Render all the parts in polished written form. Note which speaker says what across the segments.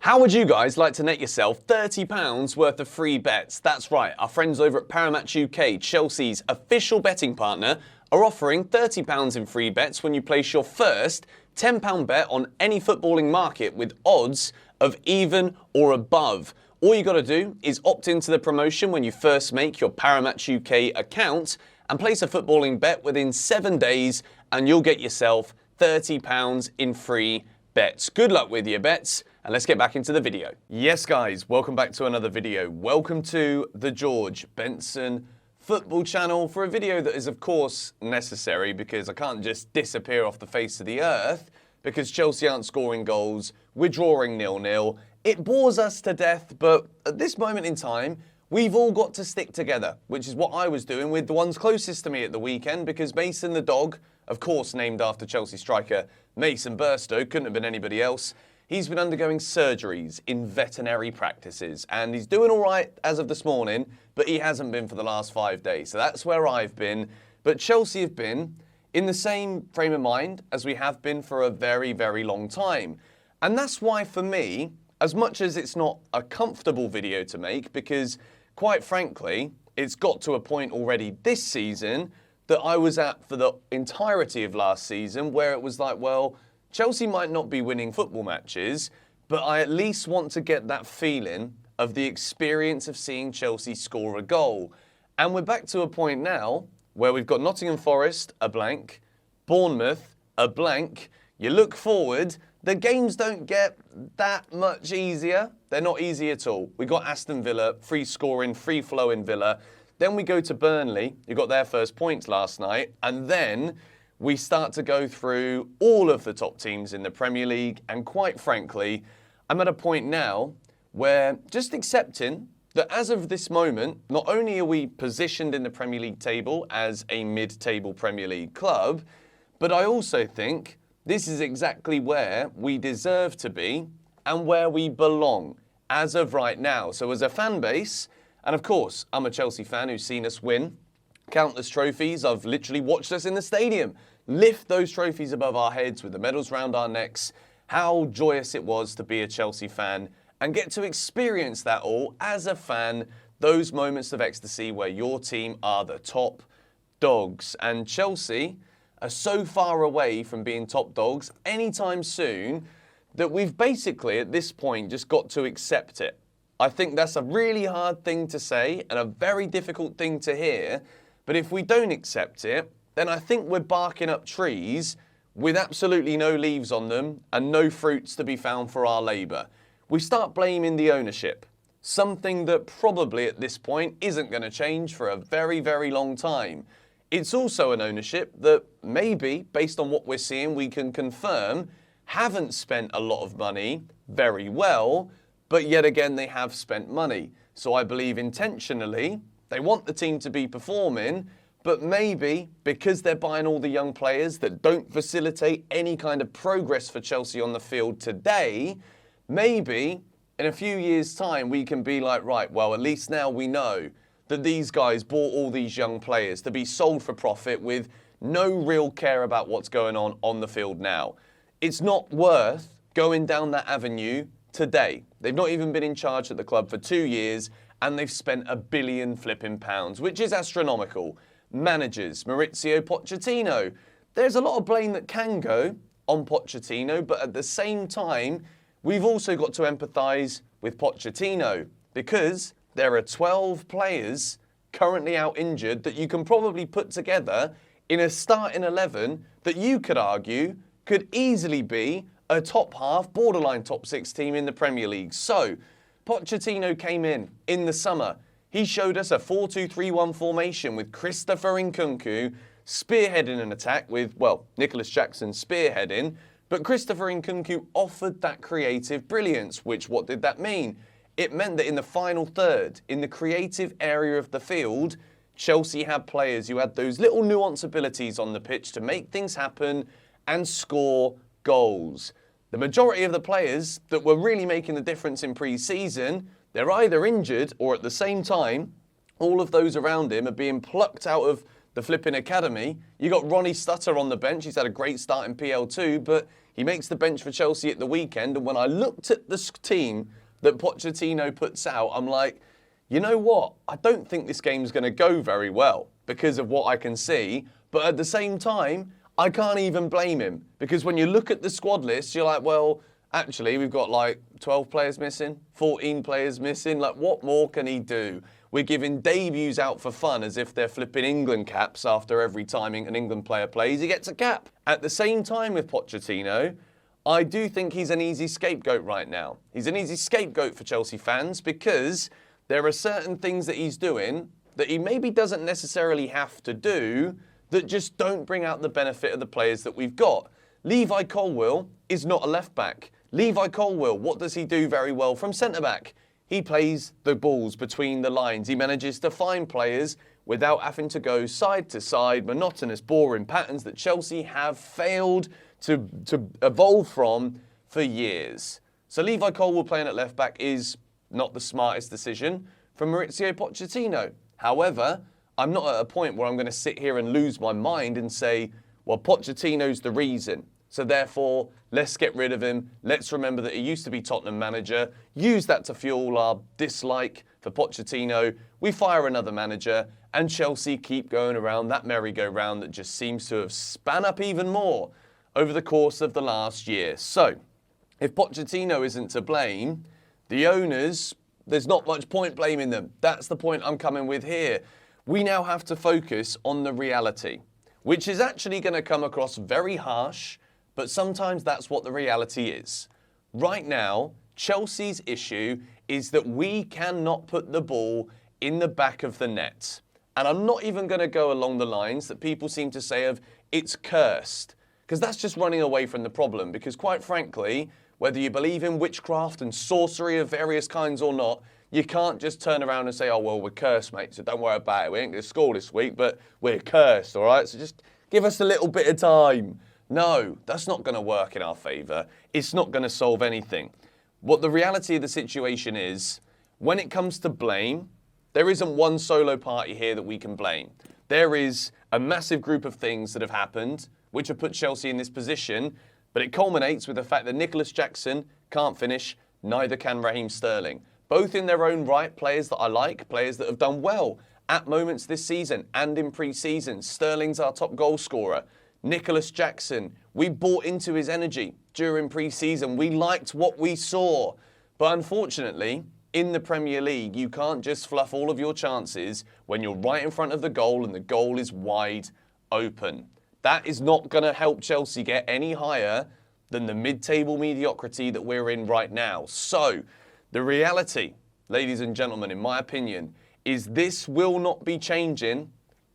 Speaker 1: How would you guys like to net yourself £30 worth of free bets? That's right, our friends over at Paramatch UK, Chelsea's official betting partner, are offering £30 in free bets when you place your first £10 bet on any footballing market with odds of even or above. All you got to do is opt into the promotion when you first make your Paramatch UK account and place a footballing bet within 7 days and you'll get yourself £30 in free bets. Good luck with your bets. And let's get back into the video. Yes, guys, welcome back to another video. Welcome to the George Benson football channel for a video that is, of course, necessary because I can't just disappear off the face of the earth because Chelsea aren't scoring goals. We're drawing 0-0. It bores us to death, but at this moment in time, we've all got to stick together, which is what I was doing with the ones closest to me at the weekend because Mason the dog, of course named after Chelsea striker Mason Burstow, couldn't have been anybody else. He's been undergoing surgeries in veterinary practices and he's doing all right as of this morning, but he hasn't been for the last 5 days. So that's where I've been. But Chelsea have been in the same frame of mind as we have been for a very, very long time. And that's why for me, as much as it's not a comfortable video to make, because quite frankly, it's got to a point already this season that I was at for the entirety of last season where it was like, well, Chelsea might not be winning football matches, but I at least want to get that feeling of the experience of seeing Chelsea score a goal. And we're back to a point now where we've got Nottingham Forest, a blank, Bournemouth, a blank. You look forward, the games don't get that much easier. They're not easy at all. We've got Aston Villa, free scoring, free flowing Villa. Then we go to Burnley, who got their first points last night, and then we start to go through all of the top teams in the Premier League, and quite frankly, I'm at a point now where just accepting that as of this moment, not only are we positioned in the Premier League table as a mid-table Premier League club, but I also think this is exactly where we deserve to be and where we belong as of right now. So as a fan base, and of course, I'm a Chelsea fan who's seen us win countless trophies. I've literally watched us in the stadium lift those trophies above our heads with the medals round our necks. How joyous it was to be a Chelsea fan and get to experience that all as a fan, those moments of ecstasy where your team are the top dogs. And Chelsea are so far away from being top dogs anytime soon that we've basically at this point just got to accept it. I think that's a really hard thing to say and a very difficult thing to hear. But if we don't accept it, then I think we're barking up trees with absolutely no leaves on them and no fruits to be found for our labour. We start blaming the ownership, something that probably at this point isn't going to change for a very, very long time. It's also an ownership that maybe, based on what we're seeing, we can confirm haven't spent a lot of money very well, but yet again they have spent money. So I believe intentionally they want the team to be performing, but maybe because they're buying all the young players that don't facilitate any kind of progress for Chelsea on the field today, maybe in a few years' time we can be like, right, well, at least now we know that these guys bought all these young players to be sold for profit with no real care about what's going on the field now. It's not worth going down that avenue today. They've not even been in charge at the club for 2 years and they've spent £1 billion flipping pounds, which is astronomical. Managers, Maurizio Pochettino. There's a lot of blame that can go on Pochettino, but at the same time, we've also got to empathise with Pochettino because there are 12 players currently out injured that you can probably put together in a starting 11 that you could argue could easily be a top half, borderline top 6 team in the Premier League. So, Pochettino came in the summer. He showed us a 4-2-3-1 formation with Christopher Nkunku spearheading an attack with, well, Nicholas Jackson spearheading, but Christopher Nkunku offered that creative brilliance, which what did that mean? It meant that in the final third, in the creative area of the field, Chelsea had players who had those little nuance abilities on the pitch to make things happen and score goals. The majority of the players that were really making the difference in pre-season, they're either injured or at the same time, all of those around him are being plucked out of the flipping academy. You got Ronnie Stutter on the bench. He's had a great start in PL2, but he makes the bench for Chelsea at the weekend. And when I looked at the team that Pochettino puts out, I'm like, you know what? I don't think this game's going to go very well because of what I can see. But at the same time, I can't even blame him, because when you look at the squad list, you're like, well, actually, we've got like 12 players missing, 14 players missing. Like, what more can he do? We're giving debuts out for fun as if they're flipping England caps after every time an England player plays, he gets a cap. At the same time with Pochettino, I do think he's an easy scapegoat right now. He's an easy scapegoat for Chelsea fans because there are certain things that he's doing that he maybe doesn't necessarily have to do that just don't bring out the benefit of the players that we've got. Levi Colwill is not a left-back. Levi Colwill, what does he do very well from centre-back? He plays the balls between the lines. He manages to find players without having to go side to side, monotonous, boring patterns that Chelsea have failed to evolve from for years. So Levi Colwill playing at left-back is not the smartest decision from Mauricio Pochettino. However, I'm not at a point where I'm going to sit here and lose my mind and say, well, Pochettino's the reason, so therefore, let's get rid of him. Let's remember that he used to be Tottenham manager. Use that to fuel our dislike for Pochettino. We fire another manager, and Chelsea keep going around that merry-go-round that just seems to have span up even more over the course of the last year. So, if Pochettino isn't to blame, the owners, there's not much point blaming them. That's the point I'm coming with here. We now have to focus on the reality, which is actually going to come across very harsh, but sometimes that's what the reality is. Right now, Chelsea's issue is that we cannot put the ball in the back of the net. And I'm not even going to go along the lines that people seem to say of it's cursed, because that's just running away from the problem. Because quite frankly, whether you believe in witchcraft and sorcery of various kinds or not, you can't just turn around and say, oh, well, we're cursed, mate, so don't worry about it. We ain't going to score this week, but we're cursed, all right? So just give us a little bit of time. No, that's not going to work in our favour. It's not going to solve anything. What the reality of the situation is, when it comes to blame, there isn't one solo party here that we can blame. There is a massive group of things that have happened which have put Chelsea in this position, but it culminates with the fact that Nicholas Jackson can't finish, neither can Raheem Sterling. Both in their own right, players that I like, players that have done well at moments this season and in pre-season. Sterling's our top goal scorer. Nicholas Jackson, we bought into his energy during pre-season. We liked what we saw. But unfortunately, in the Premier League, you can't just fluff all of your chances when you're right in front of the goal and the goal is wide open. That is not going to help Chelsea get any higher than the mid-table mediocrity that we're in right now. So, the reality, ladies and gentlemen, in my opinion, is this will not be changing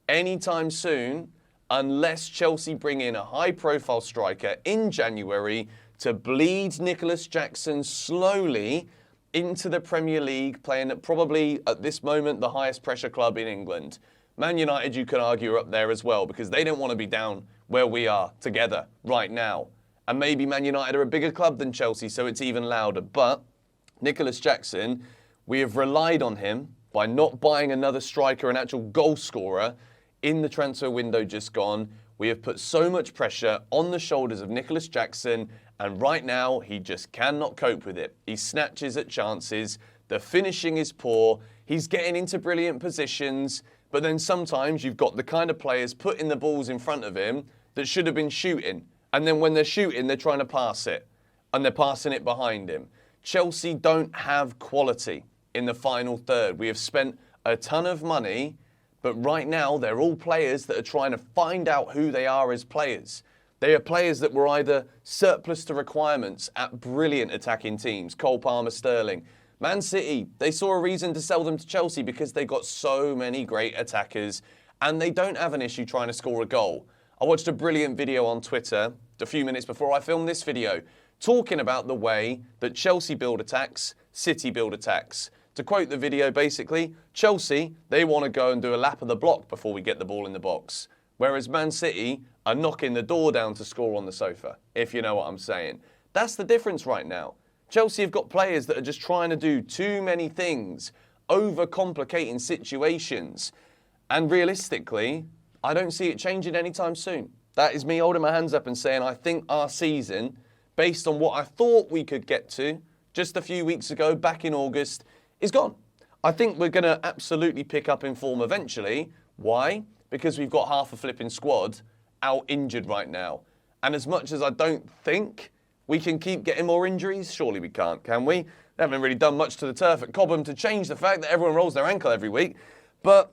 Speaker 1: anytime soon unless Chelsea bring in a high-profile striker in January to bleed Nicholas Jackson slowly into the Premier League, playing at probably, at this moment, the highest pressure club in England. Man United, you could argue, are up there as well because they don't want to be down where we are together right now. And maybe Man United are a bigger club than Chelsea, so it's even louder. But Nicholas Jackson, we have relied on him by not buying another striker, an actual goal scorer, in the transfer window just gone. We have put so much pressure on the shoulders of Nicholas Jackson, and right now he just cannot cope with it. He snatches at chances, the finishing is poor, he's getting into brilliant positions, but then sometimes you've got the kind of players putting the balls in front of him that should have been shooting. And then when they're shooting, they're trying to pass it, and they're passing it behind him. Chelsea don't have quality in the final third. We have spent a ton of money, but right now they're all players that are trying to find out who they are as players. They are players that were either surplus to requirements at brilliant attacking teams, Cole Palmer, Sterling. Man City, they saw a reason to sell them to Chelsea because they got so many great attackers and they don't have an issue trying to score a goal. I watched a brilliant video on Twitter a few minutes before I filmed this video talking about the way that Chelsea build attacks, City build attacks. To quote the video, basically, Chelsea, they want to go and do a lap of the block before we get the ball in the box. Whereas Man City are knocking the door down to score on the sofa, if you know what I'm saying. That's the difference right now. Chelsea have got players that are just trying to do too many things, overcomplicating situations. And realistically, I don't see it changing anytime soon. That is me holding my hands up and saying I think our season, based on what I thought we could get to just a few weeks ago, back in August, is gone. I think we're going to absolutely pick up in form eventually. Why? Because we've got half a flipping squad out injured right now. And as much as I don't think we can keep getting more injuries, surely we can't, can we? They haven't really done much to the turf at Cobham to change the fact that everyone rolls their ankle every week. But,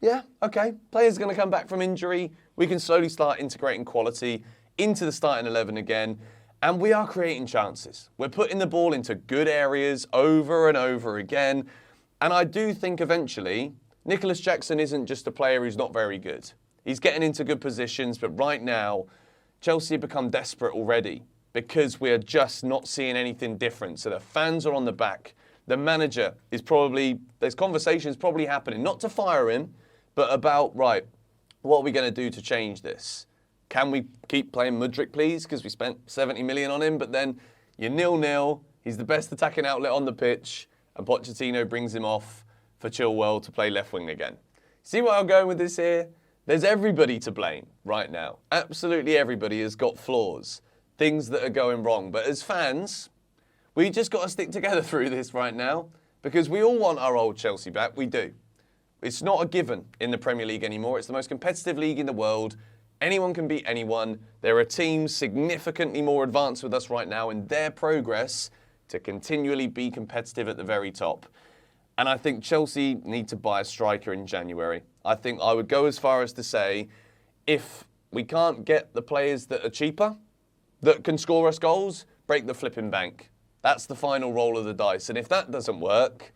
Speaker 1: yeah, okay. Players are going to come back from injury. We can slowly start integrating quality into the starting 11 again. And we are creating chances. We're putting the ball into good areas over and over again. And I do think eventually, Nicholas Jackson isn't just a player who's not very good. He's getting into good positions, but right now, Chelsea have become desperate already because we're just not seeing anything different. So the fans are on the back. The manager is probably, there's conversations probably happening, not to fire him, but about, right, what are we going to do to change this? Can we keep playing Mudryk, please? Because we spent 70 million on him, but then you're 0-0. He's the best attacking outlet on the pitch, and Pochettino brings him off for Chilwell to play left wing again. See where I'm going with this here? There's everybody to blame right now. Absolutely everybody has got flaws, things that are going wrong. But as fans, we just got to stick together through this right now because we all want our old Chelsea back. We do. It's not a given in the Premier League anymore. It's the most competitive league in the world. Anyone can beat anyone. There are teams significantly more advanced with us right now in their progress to continually be competitive at the very top. And I think Chelsea need to buy a striker in January. I think I would go as far as to say, if we can't get the players that are cheaper, that can score us goals, break the flipping bank. That's the final roll of the dice. And if that doesn't work,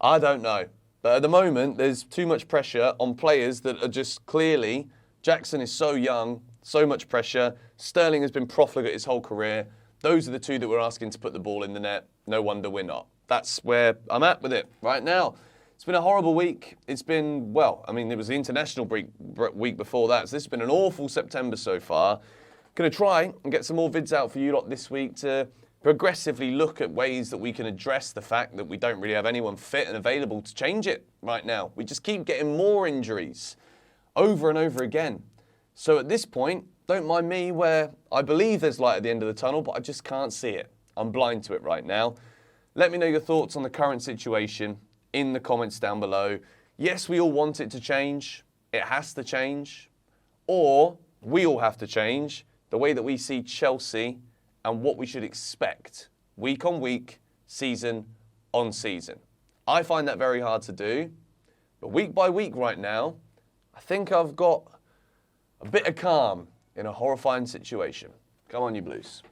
Speaker 1: I don't know. But at the moment, there's too much pressure on players that are just clearly, Jackson is so young, so much pressure. Sterling has been profligate his whole career. Those are the two that we're asking to put the ball in the net. No wonder we're not. That's where I'm at with it right now. It's been a horrible week. It's been, well, I mean, it was the international week before that. So this has been an awful September so far. Going to try and get some more vids out for you lot this week to progressively look at ways that we can address the fact that we don't really have anyone fit and available to change it right now. We just keep getting more injuries over and over again. So at this point, don't mind me where I believe there's light at the end of the tunnel, but I just can't see it. I'm blind to it right now. Let me know your thoughts on the current situation in the comments down below. Yes, we all want it to change. It has to change. Or we all have to change the way that we see Chelsea and what we should expect week on week, season on season. I find that very hard to do. But week by week right now, I think I've got a bit of calm in a horrifying situation. Come on, you Blues.